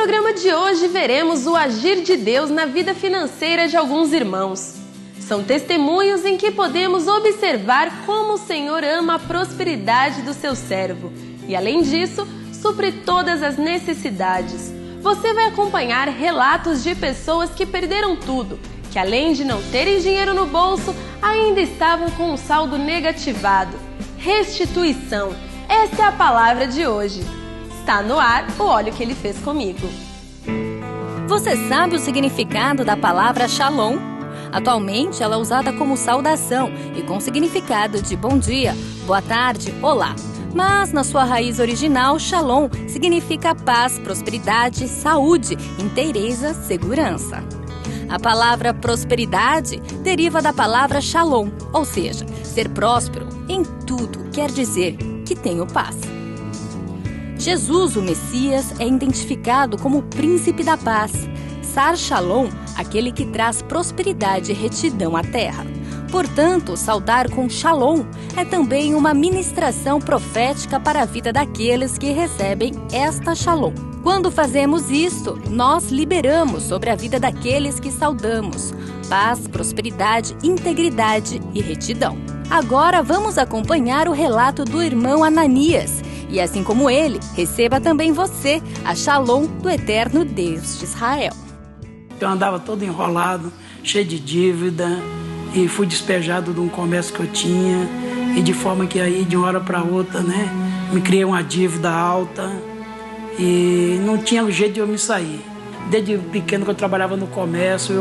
programa de hoje veremos o agir de Deus na vida financeira de alguns irmãos. São testemunhos em que podemos observar como o Senhor ama a prosperidade do seu servo e, além disso, supre todas as necessidades. Você vai acompanhar relatos de pessoas que perderam tudo, que além de não terem dinheiro no bolso, ainda estavam com um saldo negativado. Restituição. Essa é a palavra de hoje. Está no ar o Olha o que ele fez comigo. Você sabe o significado da palavra Shalom? Atualmente ela é usada como saudação e com significado de bom dia, boa tarde, olá. Mas na sua raiz original, Shalom significa paz, prosperidade, saúde, inteireza, segurança. A palavra prosperidade deriva da palavra Shalom, ou seja, ser próspero em tudo quer dizer que tenho paz. Jesus, o Messias, é identificado como o príncipe da paz. Sar Shalom, aquele que traz prosperidade e retidão à terra. Portanto, saudar com Shalom é também uma ministração profética para a vida daqueles que recebem esta Shalom. Quando fazemos isto, nós liberamos sobre a vida daqueles que saudamos paz, prosperidade, integridade e retidão. Agora vamos acompanhar o relato do irmão Ananias. E assim como ele, receba também você a Shalom do eterno Deus de Israel. Eu andava todo enrolado, cheio de dívida, e fui despejado de um comércio que eu tinha, e de forma que aí, de uma hora para outra, me criei uma dívida alta, e não tinha jeito de eu me sair. Desde pequeno que eu trabalhava no comércio,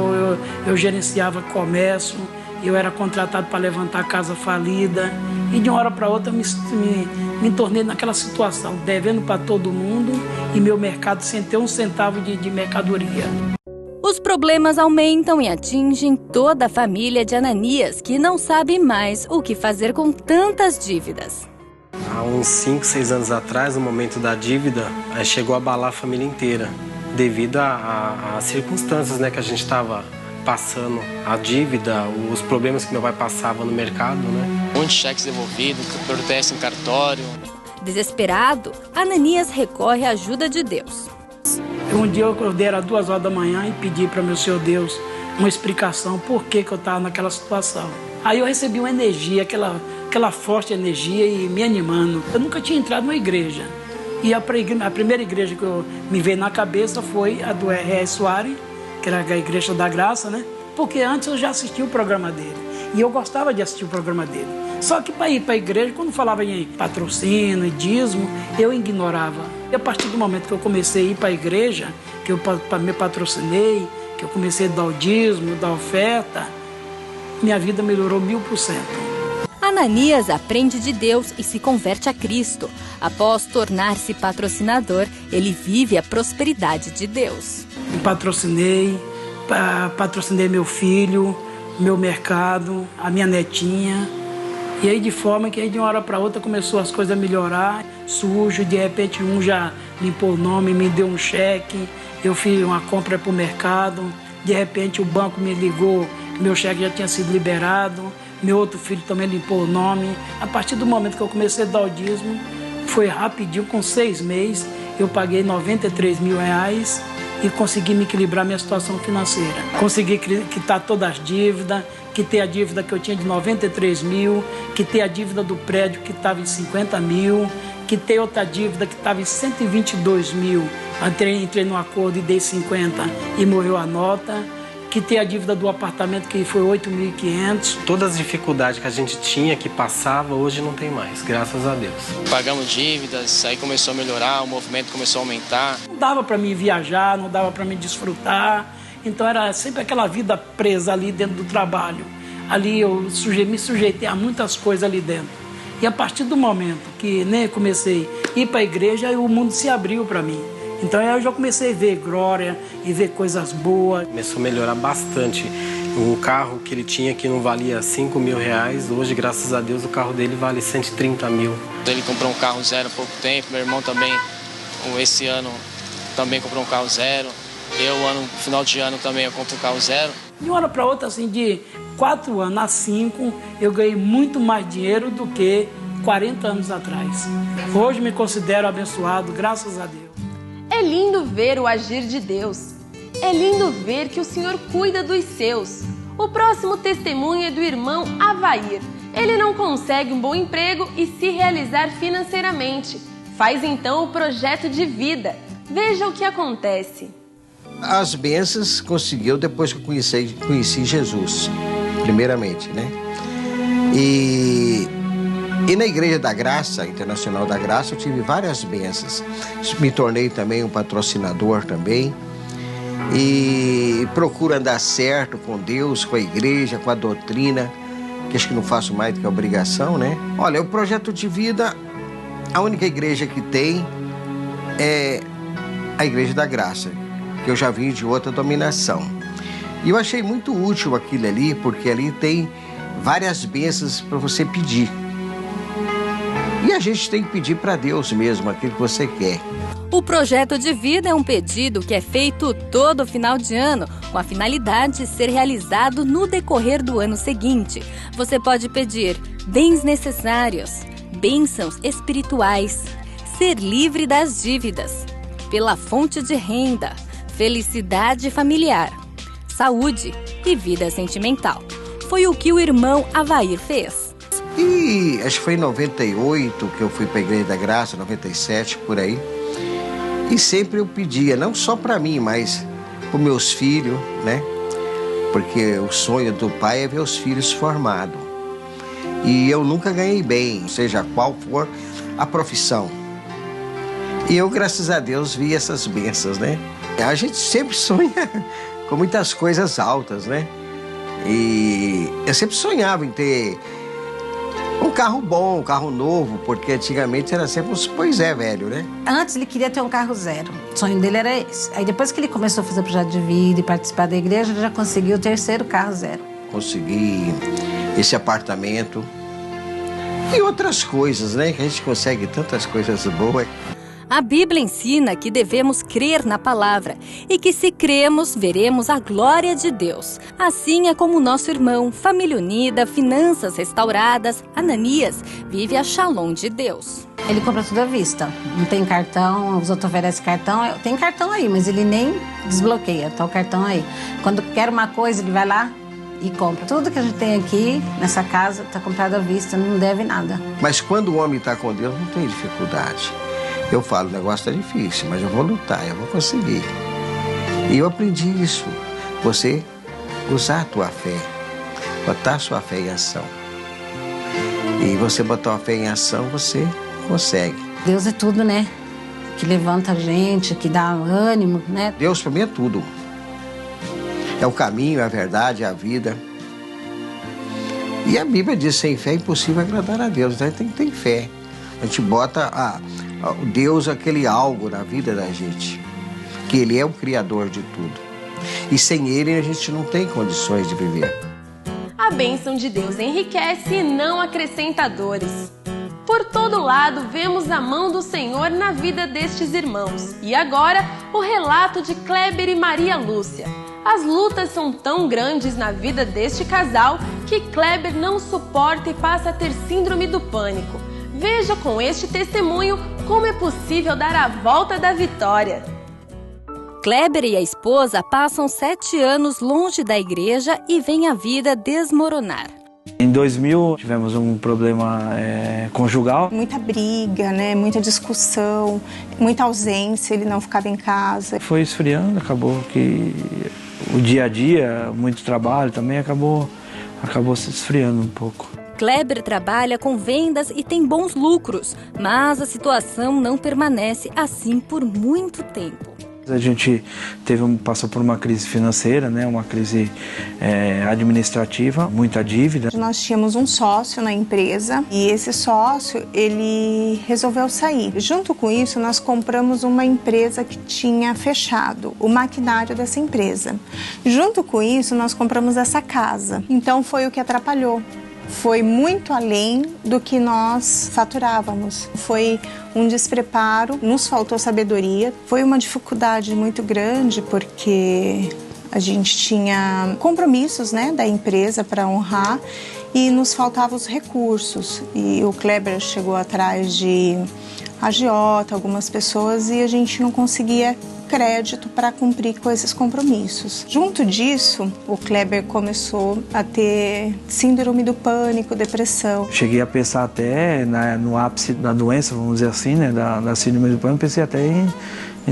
eu gerenciava comércio, eu era contratado para levantar casa falida, e de uma hora para outra me tornei naquela situação, devendo para todo mundo, e meu mercado sem ter um centavo de mercadoria. Os problemas aumentam e atingem toda a família de Ananias, que não sabe mais o que fazer com tantas dívidas. Há uns 5, 6 anos atrás, no momento da dívida, chegou a abalar a família inteira, devido às circunstâncias que a gente estava passando, a dívida, os problemas que meu pai passava no mercado. Muitos cheques devolvidos, protesto em cartório. Desesperado, Ananias recorre à ajuda de Deus. Um dia eu acordei, era 2 horas da manhã, e pedi para meu Senhor Deus uma explicação por que eu estava naquela situação. Aí eu recebi uma energia, aquela forte energia e me animando. Eu nunca tinha entrado numa igreja. E a primeira igreja que me veio na cabeça foi a do R.R. Soares, que era a Igreja da Graça, porque antes eu já assistia o programa dele. E eu gostava de assistir o programa dele. Só que para ir para a igreja, quando falava em patrocínio e dízimo, eu ignorava. E a partir do momento que eu comecei a ir para a igreja, que eu me patrocinei, que eu comecei a dar o dízimo, dar a oferta, minha vida melhorou 1000%. Ananias aprende de Deus e se converte a Cristo. Após tornar-se patrocinador, ele vive a prosperidade de Deus. Me patrocinei meu filho, meu mercado, a minha netinha. E aí de forma que aí de uma hora para outra começou as coisas a melhorar, sujo, de repente um já limpou o nome, me deu um cheque, eu fiz uma compra para o mercado, de repente o banco me ligou, que meu cheque já tinha sido liberado, meu outro filho também limpou o nome. A partir do momento que eu comecei a dar o dízimo, foi rapidinho, com 6 meses, eu paguei R$93 mil e consegui me equilibrar minha situação financeira. Consegui quitar todas as dívidas, quitei a dívida que eu tinha de 93 mil, quitei a dívida do prédio que estava em 50 mil, quitei outra dívida que estava em 122 mil, entrei num acordo e dei 50 e morreu a nota, quitei a dívida do apartamento que foi 8.500. Todas as dificuldades que a gente tinha, que passava, hoje não tem mais, graças a Deus. Pagamos dívidas, aí começou a melhorar, o movimento começou a aumentar. Não dava para mim viajar, não dava para mim desfrutar. Então era sempre aquela vida presa ali dentro do trabalho. Ali eu me sujeitei a muitas coisas ali dentro. E a partir do momento que comecei a ir para a igreja, o mundo se abriu para mim. Então eu já comecei a ver glória e ver coisas boas. Começou a melhorar bastante. O carro que ele tinha que não valia R$5 mil, hoje, graças a Deus, o carro dele vale 130 mil. Ele comprou um carro zero há pouco tempo, meu irmão também, esse ano, também comprou um carro zero. No final de ano também eu compro um carro zero. De uma hora para outra, assim, de 4 anos a 5, eu ganhei muito mais dinheiro do que 40 anos atrás. Hoje me considero abençoado, graças a Deus. É lindo ver o agir de Deus. É lindo ver que o Senhor cuida dos seus. O próximo testemunho é do irmão Avair. Ele não consegue um bom emprego e se realizar financeiramente. Faz então o projeto de vida. Veja o que acontece. As bênçãos conseguiu depois que eu conheci Jesus, primeiramente, né? E na Igreja da Graça, Internacional da Graça, eu tive várias bênçãos. Me tornei também um patrocinador também. E procuro andar certo com Deus, com a igreja, com a doutrina, que acho que não faço mais do que a obrigação, né? Olha, o projeto de vida, a única igreja que tem é a Igreja da Graça, que eu já vim de outra dominação. E eu achei muito útil aquilo ali, porque ali tem várias bênçãos para você pedir. E a gente tem que pedir para Deus mesmo aquilo que você quer. O projeto de vida é um pedido que é feito todo final de ano, com a finalidade de ser realizado no decorrer do ano seguinte. Você pode pedir bens necessários, bênçãos espirituais, ser livre das dívidas, pela fonte de renda, felicidade familiar, saúde e vida sentimental. Foi o que o irmão Avair fez. E acho que foi em 98 que eu fui para a Igreja da Graça, 97, por aí. E sempre eu pedia, não só para mim, mas para meus filhos, né? Porque o sonho do pai é ver os filhos formados. E eu nunca ganhei bem, seja qual for a profissão. E eu, graças a Deus, vi essas bênçãos, né? A gente sempre sonha com muitas coisas altas, né? E eu sempre sonhava em ter um carro bom, um carro novo, porque antigamente era sempre uns pois é, velho, né? Antes ele queria ter um carro zero. O sonho dele era esse. Aí depois que ele começou a fazer projeto de vida e participar da igreja, ele já conseguiu o terceiro carro zero. Consegui esse apartamento e outras coisas, né? Que a gente consegue tantas coisas boas. A Bíblia ensina que devemos crer na palavra e que se cremos, veremos a glória de Deus. Assim é como o nosso irmão, família unida, finanças restauradas, Ananias, vive a Shalom de Deus. Ele compra tudo à vista. Não tem cartão, os outros oferecem cartão. Tem cartão aí, mas ele nem desbloqueia, tá o cartão aí. Quando quer uma coisa, ele vai lá e compra. Tudo que a gente tem aqui nessa casa está comprado à vista, não deve nada. Mas quando o homem está com Deus, não tem dificuldade. Eu falo, o negócio está difícil, mas eu vou lutar, eu vou conseguir. E eu aprendi isso. Você usar a tua fé, botar a sua fé em ação. E você botar a fé em ação, você consegue. Deus é tudo, né? Que levanta a gente, que dá ânimo, né? Deus para mim é tudo. É o caminho, é a verdade, é a vida. E a Bíblia diz, sem fé é impossível agradar a Deus. Então a gente tem que ter fé. A gente bota Deus aquele algo na vida da gente, que Ele é o Criador de tudo. E sem Ele a gente não tem condições de viver. A bênção de Deus enriquece e não acrescenta dores. Por todo lado vemos a mão do Senhor na vida destes irmãos. E agora, o relato de Kleber e Maria Lúcia. As lutas são tão grandes na vida deste casal que Kleber não suporta e passa a ter síndrome do pânico. Veja com este testemunho como é possível dar a volta da vitória. Kleber e a esposa passam 7 anos longe da igreja e veem a vida desmoronar. Em 2000 tivemos um problema conjugal. Muita briga, né? Muita discussão, muita ausência, ele não ficava em casa. Foi esfriando, acabou que o dia a dia, muito trabalho também, acabou se esfriando um pouco. Kleber trabalha com vendas e tem bons lucros, mas a situação não permanece assim por muito tempo. A gente passou por uma crise financeira, né? Uma crise administrativa, muita dívida. Nós tínhamos um sócio na empresa e esse sócio, ele resolveu sair. Junto com isso, nós compramos uma empresa que tinha fechado, o maquinário dessa empresa. Junto com isso, nós compramos essa casa. Então foi o que atrapalhou. Foi muito além do que nós faturávamos. Foi um despreparo, nos faltou sabedoria. Foi uma dificuldade muito grande porque a gente tinha compromissos, né, da empresa para honrar e nos faltavam os recursos. E o Kleber chegou atrás de agiota, algumas pessoas, e a gente não conseguia crédito para cumprir com esses compromissos. Junto disso, o Kleber começou a ter síndrome do pânico, depressão. Cheguei a pensar até no ápice da doença, vamos dizer assim, né, da síndrome do pânico, pensei até em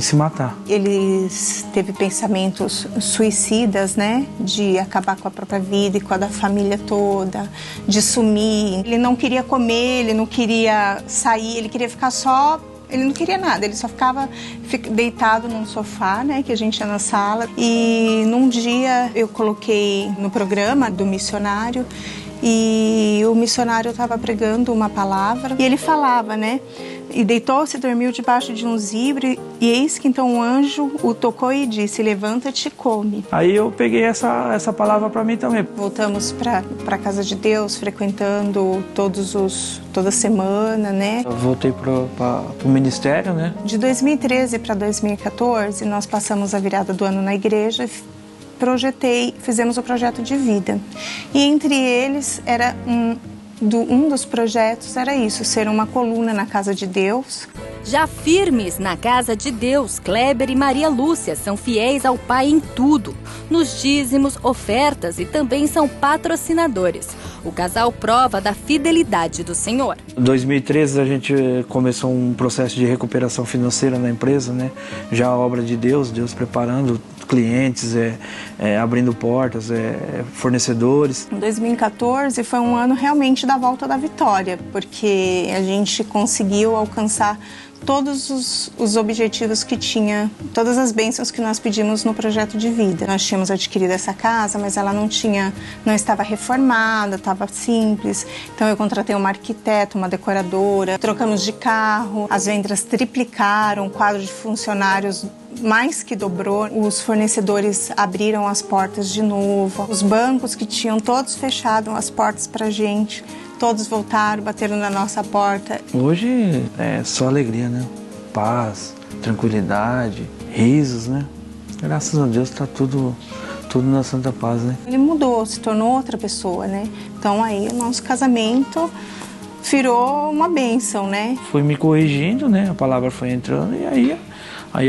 se matar. Ele teve pensamentos suicidas, né, de acabar com a própria vida e com a da família toda, de sumir. Ele não queria comer, ele não queria sair, ele queria ficar só. Ele não queria nada, ele só ficava deitado num sofá, né, que a gente ia na sala. E num dia eu coloquei no programa do missionário, e o missionário estava pregando uma palavra e ele falava, né? E deitou-se e dormiu debaixo de um zibre, e eis que então um anjo o tocou e disse: levanta-te e come. Aí eu peguei essa palavra para mim também. Voltamos para a casa de Deus, frequentando toda semana, né? Eu voltei pro ministério, né? De 2013 para 2014, nós passamos a virada do ano na igreja. Fizemos o projeto de vida. E entre eles era um dos projetos era isso, ser uma coluna na casa de Deus. Já firmes na casa de Deus, Kleber e Maria Lúcia são fiéis ao Pai em tudo, nos dízimos, ofertas, e também são patrocinadores. O casal prova da fidelidade do Senhor. Em 2013 a gente começou um processo de recuperação financeira na empresa, né? Já a obra de Deus preparando clientes, abrindo portas, fornecedores. Em 2014 foi um ano realmente da volta da vitória, porque a gente conseguiu alcançar todos os objetivos que tinha, todas as bênçãos que nós pedimos no projeto de vida. Nós tínhamos adquirido essa casa, mas ela não estava reformada, estava simples. Então eu contratei uma arquiteta, uma decoradora, trocamos de carro, as vendas triplicaram, o quadro de funcionários mais que dobrou, os fornecedores abriram as portas de novo, os bancos que tinham todos fechado as portas pra gente, todos voltaram, bateram na nossa porta. Hoje é só alegria, né? Paz, tranquilidade, risos, né? Graças a Deus tá tudo na santa paz, né? Ele mudou, se tornou outra pessoa, né? Então aí o nosso casamento virou uma bênção, né? Fui me corrigindo, né? A palavra foi entrando e aí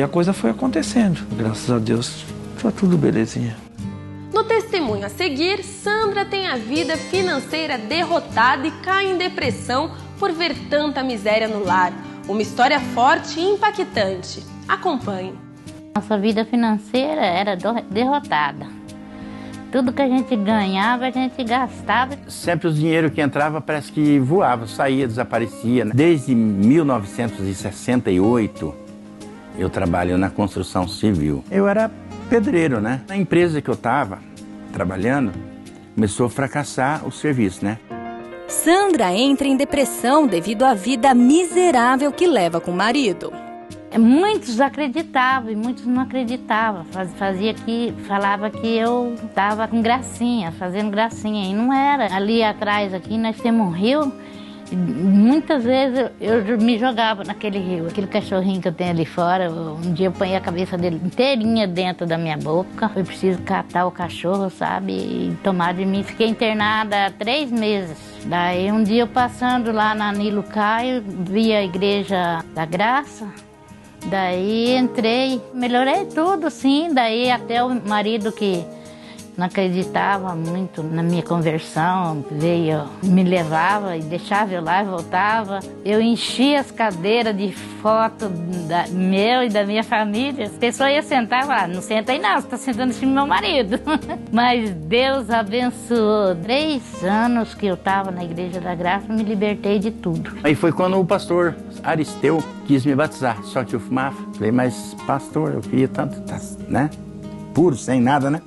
a coisa foi acontecendo. Graças a Deus, tá tudo belezinha. No testemunho a seguir, Sandra tem a vida financeira derrotada e cai em depressão por ver tanta miséria no lar. Uma história forte e impactante. Acompanhe. Nossa vida financeira era derrotada. Tudo que a gente ganhava, a gente gastava. Sempre o dinheiro que entrava parece que voava, saía, desaparecia, né? Desde 1968, eu trabalho na construção civil. Eu era pedreiro, né? Na empresa que eu estava trabalhando, começou a fracassar o serviço, né? Sandra entra em depressão devido à vida miserável que leva com o marido. Muitos acreditavam e muitos não acreditavam. Falava que eu estava com gracinha, fazendo gracinha. E não era. Ali atrás, aqui, nós temos um rio. Muitas vezes eu me jogava naquele rio. Aquele cachorrinho que eu tenho ali fora, um dia eu ponhi a cabeça dele inteirinha dentro da minha boca. Foi preciso catar o cachorro, sabe, e tomar de mim. Fiquei internada há 3 meses. Daí um dia eu passando lá na Nilo Caio, vi a Igreja da Graça. Daí entrei, melhorei tudo, sim. Daí até o marido que não acreditava muito na minha conversão, veio, me levava e deixava eu lá e voltava. Eu enchia as cadeiras de foto meu e da minha família. As pessoas iam sentar e falavam: não senta aí não, você está sentando em cima do meu marido. Mas Deus abençoou. 3 anos que eu estava na Igreja da Graça, me libertei de tudo. Aí foi quando o pastor Aristeu quis me batizar, só que eu fumava. Falei: mas pastor, eu queria tanto, né? Puro, sem nada, né?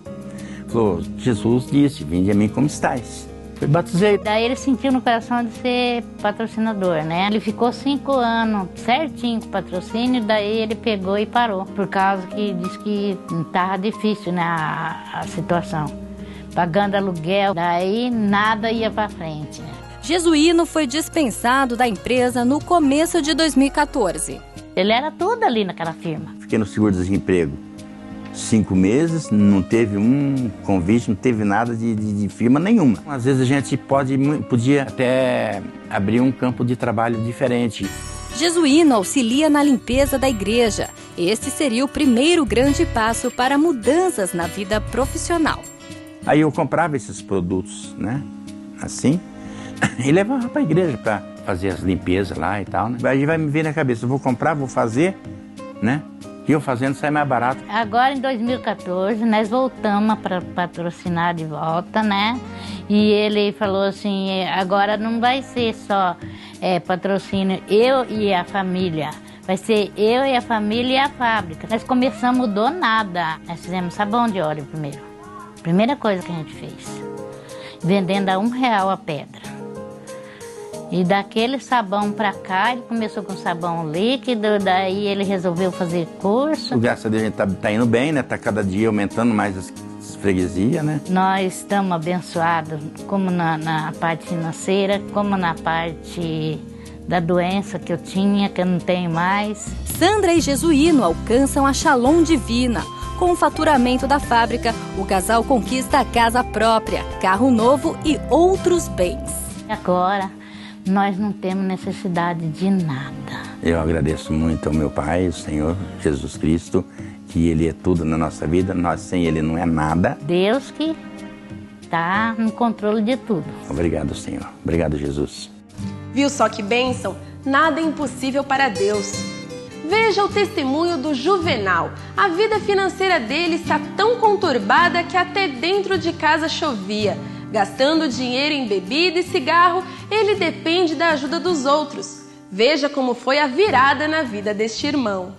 Falou: Jesus disse, vinde a mim como estáis. Eu batizei. Daí ele sentiu no coração de ser patrocinador, né? Ele ficou 5 anos certinho com o patrocínio, daí ele pegou e parou. Por causa que disse que estava difícil, né, a situação. Pagando aluguel, daí nada ia para frente. Jesuíno foi dispensado da empresa no começo de 2014. Ele era tudo ali naquela firma. Fiquei no seguro-desemprego 5 meses, não teve um convite, não teve nada de firma nenhuma. Às vezes a gente podia até abrir um campo de trabalho diferente. Jesuíno auxilia na limpeza da igreja. Este seria o primeiro grande passo para mudanças na vida profissional. Aí eu comprava esses produtos, né? Assim, e levava para a igreja para fazer as limpezas lá e tal, né? Aí vai me vir na cabeça, eu vou comprar, vou fazer, né? E eu fazendo sai mais barato. Agora em 2014 nós voltamos para patrocinar de volta, né? E ele falou assim, agora não vai ser só patrocínio eu e a família, vai ser eu e a família e a fábrica. Nós começamos do nada, nós fizemos sabão de óleo primeiro. Primeira coisa que a gente fez, vendendo a R$1 a pedra. E daquele sabão pra cá, ele começou com sabão líquido, daí ele resolveu fazer curso. Graças a Deus a gente tá indo bem, né? Tá cada dia aumentando mais as freguesias, né? Nós estamos abençoados, como na parte financeira, como na parte da doença que eu tinha, que eu não tenho mais. Sandra e Jesuíno alcançam a Shalom Divina. Com o faturamento da fábrica, o casal conquista a casa própria, carro novo e outros bens. Agora, nós não temos necessidade de nada. Eu agradeço muito ao meu Pai, o Senhor Jesus Cristo, que Ele é tudo na nossa vida, nós sem Ele não é nada. Deus que está no controle de tudo. Obrigado, Senhor. Obrigado, Jesus. Viu só que bênção? Nada é impossível para Deus. Veja o testemunho do Juvenal. A vida financeira dele está tão conturbada que até dentro de casa chovia. Gastando dinheiro em bebida e cigarro, ele depende da ajuda dos outros. Veja como foi a virada na vida deste irmão.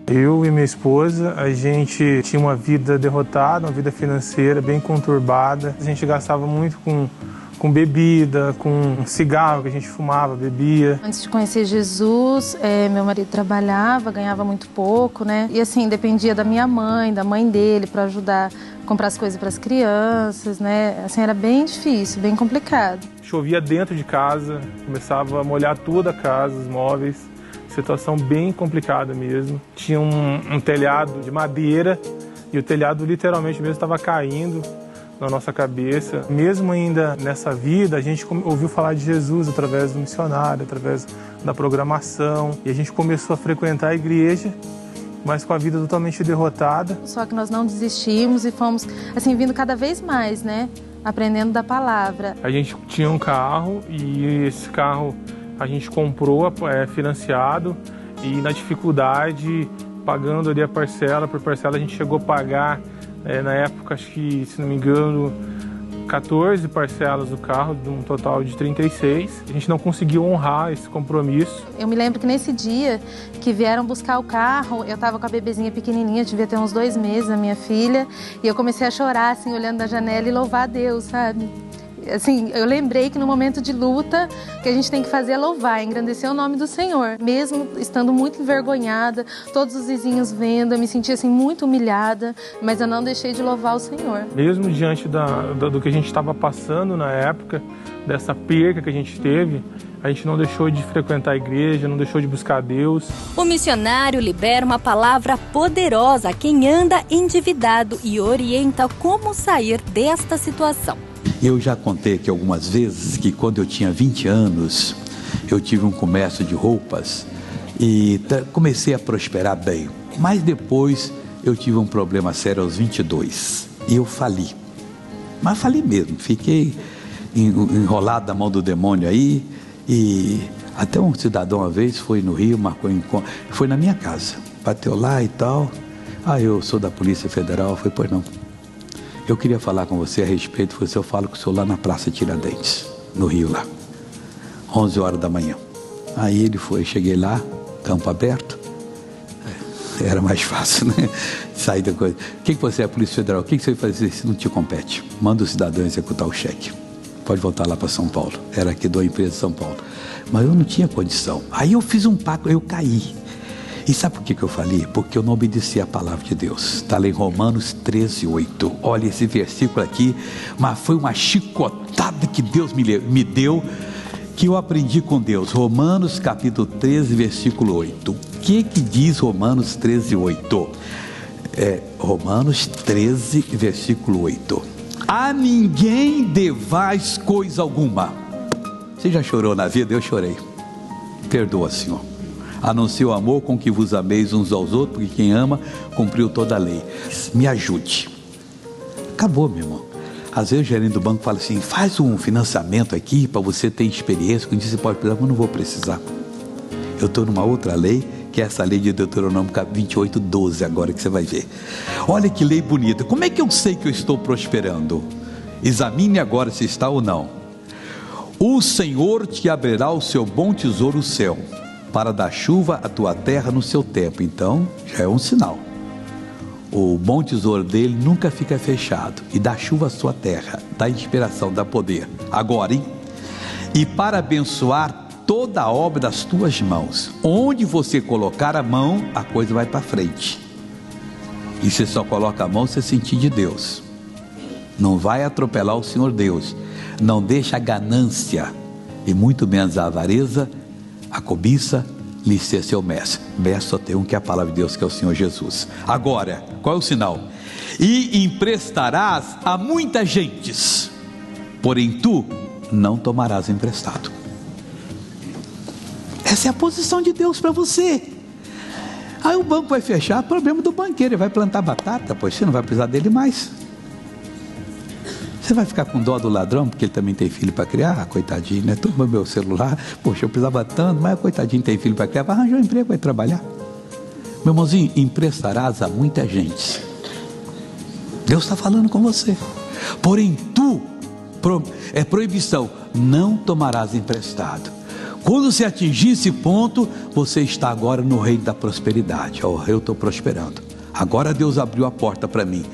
Eu e minha esposa, a gente tinha uma vida derrotada, uma vida financeira bem conturbada. A gente gastava muito com bebida, com cigarro que a gente fumava, bebia. Antes de conhecer Jesus, meu marido trabalhava, ganhava muito pouco, né? E assim, dependia da minha mãe, da mãe dele, para ajudar a comprar as coisas para as crianças, né? Assim, era bem difícil, bem complicado. Chovia dentro de casa, começava a molhar toda a casa, os móveis. Situação bem complicada mesmo. Tinha um telhado de madeira e o telhado literalmente mesmo estava caindo na nossa cabeça. Mesmo ainda nessa vida, a gente ouviu falar de Jesus através do missionário, através da programação. E a gente começou a frequentar a igreja, mas com a vida totalmente derrotada. Só que nós não desistimos e fomos, assim, vindo cada vez mais, né? Aprendendo da palavra. A gente tinha um carro e esse carro a gente comprou financiado e na dificuldade, pagando ali a parcela por parcela, a gente chegou a pagar, na época, acho que, se não me engano, 14 parcelas do carro, de um total de 36. A gente não conseguiu honrar esse compromisso. Eu me lembro que nesse dia que vieram buscar o carro, eu estava com a bebezinha pequenininha, devia ter uns 2 meses, a minha filha, e eu comecei a chorar, assim, olhando da janela e louvar a Deus, sabe? Assim, eu lembrei que no momento de luta, o que a gente tem que fazer é louvar, engrandecer o nome do Senhor. Mesmo estando muito envergonhada, todos os vizinhos vendo, eu me senti assim muito humilhada, mas eu não deixei de louvar o Senhor. Mesmo diante do que a gente estava passando na época, dessa perca que a gente teve, a gente não deixou de frequentar a igreja, não deixou de buscar a Deus. O missionário libera uma palavra poderosa a quem anda endividado e orienta como sair desta situação. Eu já contei aqui algumas vezes que quando eu tinha 20 anos, eu tive um comércio de roupas e comecei a prosperar bem. Mas depois eu tive um problema sério aos 22 e eu fali. Mas fali mesmo, fiquei enrolado na mão do demônio aí e até um cidadão uma vez foi no Rio, marcou encontro, foi na minha casa, bateu lá e tal. Eu sou da Polícia Federal, foi, pois não. Eu queria falar com você a respeito, eu falo com o senhor lá na Praça Tiradentes, no Rio lá, 11 horas da manhã. Aí ele foi, cheguei lá, campo aberto, era mais fácil, né? Sair da coisa. O que você é, Polícia Federal? O que você vai fazer se não te compete? Manda o cidadão executar o cheque. Pode voltar lá para São Paulo. Era aqui da empresa de São Paulo. Mas eu não tinha condição. Aí eu fiz um pacto, eu caí. E sabe por que eu falei? Porque eu não obedeci a palavra de Deus. Está lá em Romanos 13:8. Olha esse versículo aqui, mas foi uma chicotada que Deus me deu, que eu aprendi com Deus. Romanos capítulo 13, versículo 8. O que diz Romanos 13:8? Romanos 13, versículo 8. A ninguém devais coisa alguma. Você já chorou na vida? Eu chorei. Perdoa, Senhor. a não ser o amor com que vos ameis uns aos outros, porque quem ama cumpriu toda a lei. Me ajude. Acabou, meu irmão. Às vezes o gerente do banco fala assim, faz um financiamento aqui para você ter experiência, que um dia você pode precisar, mas não vou precisar. Eu estou numa outra lei, que é essa lei de Deuteronômio 28:12, agora que você vai ver. Olha que lei bonita. Como é que eu sei que eu estou prosperando? Examine agora se está ou não. O Senhor te abrirá o seu bom tesouro, o céu, para dar chuva à tua terra no seu tempo. Então, já é um sinal. O bom tesouro dele nunca fica fechado, e dá chuva à sua terra, dá inspiração, dá poder. Agora, hein? E para abençoar toda a obra das tuas mãos, onde você colocar a mão, a coisa vai para frente. E você só coloca a mão se sentir de Deus. Não vai atropelar o Senhor Deus. Não deixa a ganância, e muito menos a avareza, a cobiça, lhe ser seu mestre. Mestre só tem um, que é a palavra de Deus, que é o Senhor Jesus. Agora, qual é o sinal? E emprestarás a muitas gentes, porém tu não tomarás emprestado. Essa é a posição de Deus para você. Aí o banco vai fechar, problema do banqueiro, ele vai plantar batata, pois você não vai precisar dele mais. Você vai ficar com dó do ladrão, porque ele também tem filho para criar? Ah, coitadinho, né? Toma meu celular, poxa, eu precisava tanto, mas coitadinho tem filho para criar, vai arranjar um emprego, vai trabalhar. Meu irmãozinho, emprestarás a muita gente. Deus está falando com você. Porém tu, é proibição, não tomarás emprestado. Quando você atingir esse ponto, você está agora no reino da prosperidade. Eu estou prosperando. Agora Deus abriu a porta para mim.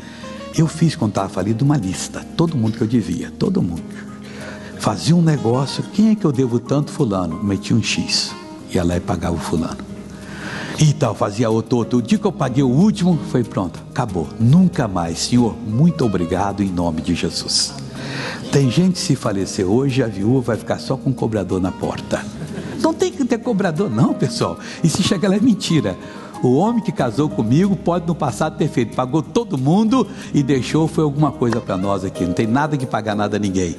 Eu fiz, quando estava falido, uma lista. Todo mundo que eu devia, todo mundo. Fazia um negócio, quem é que eu devo tanto? Fulano. Metia um X. Ia lá e pagava o fulano. E tal, fazia outro. O dia que eu paguei o último, foi pronto, acabou. Nunca mais. Senhor, muito obrigado em nome de Jesus. Tem gente, se falecer hoje, a viúva vai ficar só com o cobrador na porta. Não tem que ter cobrador não, pessoal. E se chegar lá é mentira. O homem que casou comigo pode no passado ter feito, pagou todo mundo e deixou, foi alguma coisa para nós aqui. Não tem nada que pagar nada a ninguém.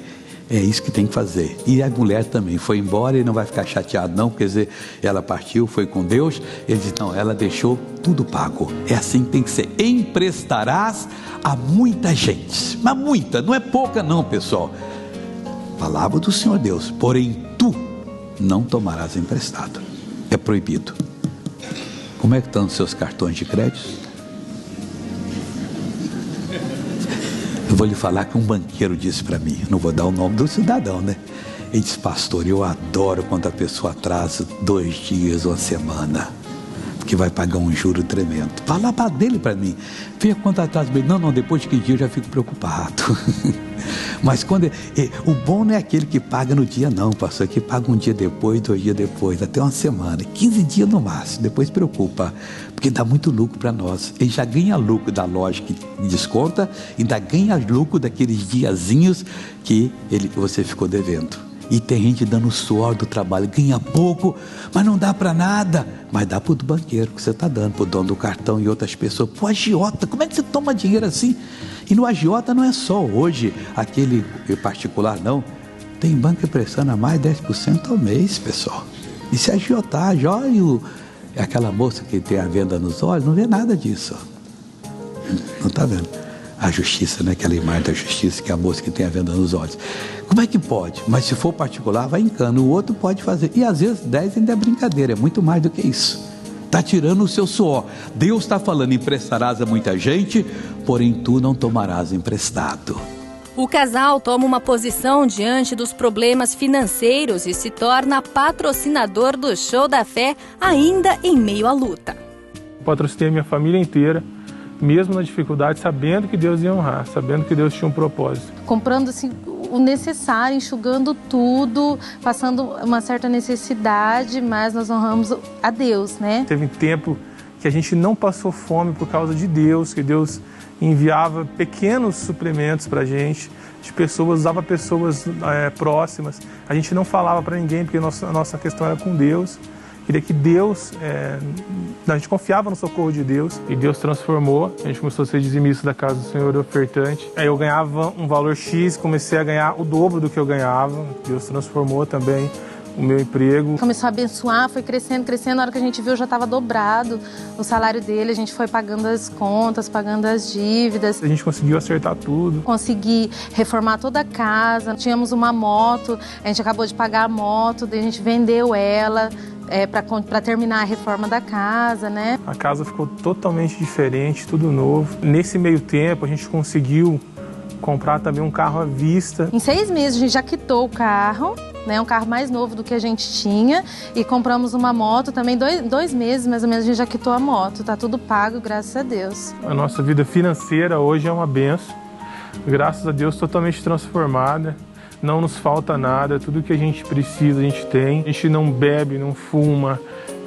É isso que tem que fazer. E a mulher também foi embora e não vai ficar chateado não, quer dizer, ela partiu, foi com Deus. Ele disse, não, ela deixou tudo pago. É assim que tem que ser. Emprestarás a muita gente. Mas muita, não é pouca não, pessoal. Palavra do Senhor Deus. Porém tu não tomarás emprestado. É proibido. Como é que estão os seus cartões de crédito? Eu vou lhe falar que um banqueiro disse para mim, não vou dar o nome do cidadão, né? Ele disse, pastor, eu adoro quando a pessoa atrasa 2 dias ou uma semana, porque vai pagar um juro tremendo. Fala dele para mim, veja quanto atrasa. Não, depois de 15 dias eu já fico preocupado. Mas quando o bom não é aquele que paga no dia não, pastor, que paga um dia depois, 2 dias depois, até uma semana, 15 dias no máximo, depois se preocupa, porque dá muito lucro para nós. Ele já ganha lucro da loja que desconta, ainda ganha lucro daqueles diazinhos que você ficou devendo. E tem gente dando suor do trabalho, ganha pouco, mas não dá para nada. Mas dá para o banqueiro que você está dando, para o dono do cartão e outras pessoas. Pô, agiota, como é que você toma dinheiro assim? E no agiota não é só hoje, aquele particular não. Tem banco emprestando a mais 10% ao mês, pessoal. E se agiotar, aquela moça que tem a venda nos olhos, não vê nada disso. Não está vendo? A justiça, né? Aquela imagem da justiça, que é a moça que tem a venda nos olhos. Como é que pode? Mas se for particular, vai em cano. O outro pode fazer. E às vezes 10 ainda é brincadeira, é muito mais do que isso. Está tirando o seu suor. Deus está falando, emprestarás a muita gente, porém tu não tomarás emprestado. O casal toma uma posição diante dos problemas financeiros e se torna patrocinador do Show da Fé, ainda em meio à luta. Patrocinei minha família inteira, mesmo na dificuldade, sabendo que Deus ia honrar, sabendo que Deus tinha um propósito. Comprando assim o necessário, enxugando tudo, passando uma certa necessidade, mas nós honramos a Deus, né? Teve tempo que a gente não passou fome por causa de Deus, que Deus enviava pequenos suprimentos para a gente, de pessoas, usava pessoas próximas. A gente não falava para ninguém, porque a nossa questão era com Deus. Queria que Deus, a gente confiava no socorro de Deus, e Deus transformou. A gente começou a ser dizimista da casa do Senhor, ofertante. Aí eu ganhava um valor X, comecei a ganhar o dobro do que eu ganhava. Deus transformou também o meu emprego. Começou a abençoar, foi crescendo, crescendo. Na hora que a gente viu, já estava dobrado o salário dele. A gente foi pagando as contas, pagando as dívidas. A gente conseguiu acertar tudo. Consegui reformar toda a casa. Tínhamos uma moto, a gente acabou de pagar a moto, daí a gente vendeu ela para terminar a reforma da casa, né? A casa ficou totalmente diferente, tudo novo. Nesse meio tempo, a gente conseguiu comprar também um carro à vista. Em 6 meses, a gente já quitou o carro, né? Um carro mais novo do que a gente tinha. E compramos uma moto também, 2 meses mais ou menos, a gente já quitou a moto. Tá tudo pago, graças a Deus. A nossa vida financeira hoje é uma benção. Graças a Deus, totalmente transformada. Não nos falta nada, tudo que a gente precisa a gente tem. A gente não bebe, não fuma,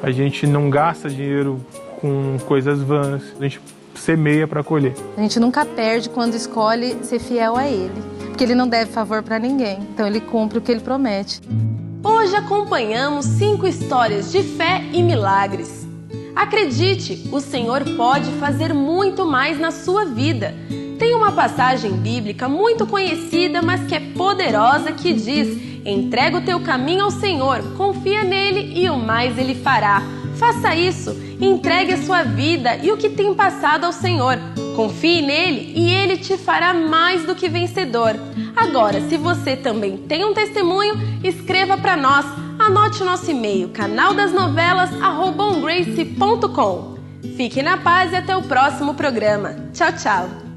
a gente não gasta dinheiro com coisas vãs. A gente semeia para colher. A gente nunca perde quando escolhe ser fiel a Ele, porque Ele não deve favor para ninguém, então Ele cumpre o que Ele promete. Hoje acompanhamos 5 histórias de fé e milagres. Acredite, o Senhor pode fazer muito mais na sua vida. Tem uma passagem bíblica muito conhecida, mas que é poderosa, que diz: entrega o teu caminho ao Senhor, confia nele e o mais Ele fará. Faça isso, entregue a sua vida e o que tem passado ao Senhor. Confie nele e Ele te fará mais do que vencedor. Agora, se você também tem um testemunho, escreva para nós. Anote o nosso e-mail, canaldasnovelas@ongrace.com. Fique na paz e até o próximo programa. Tchau, tchau!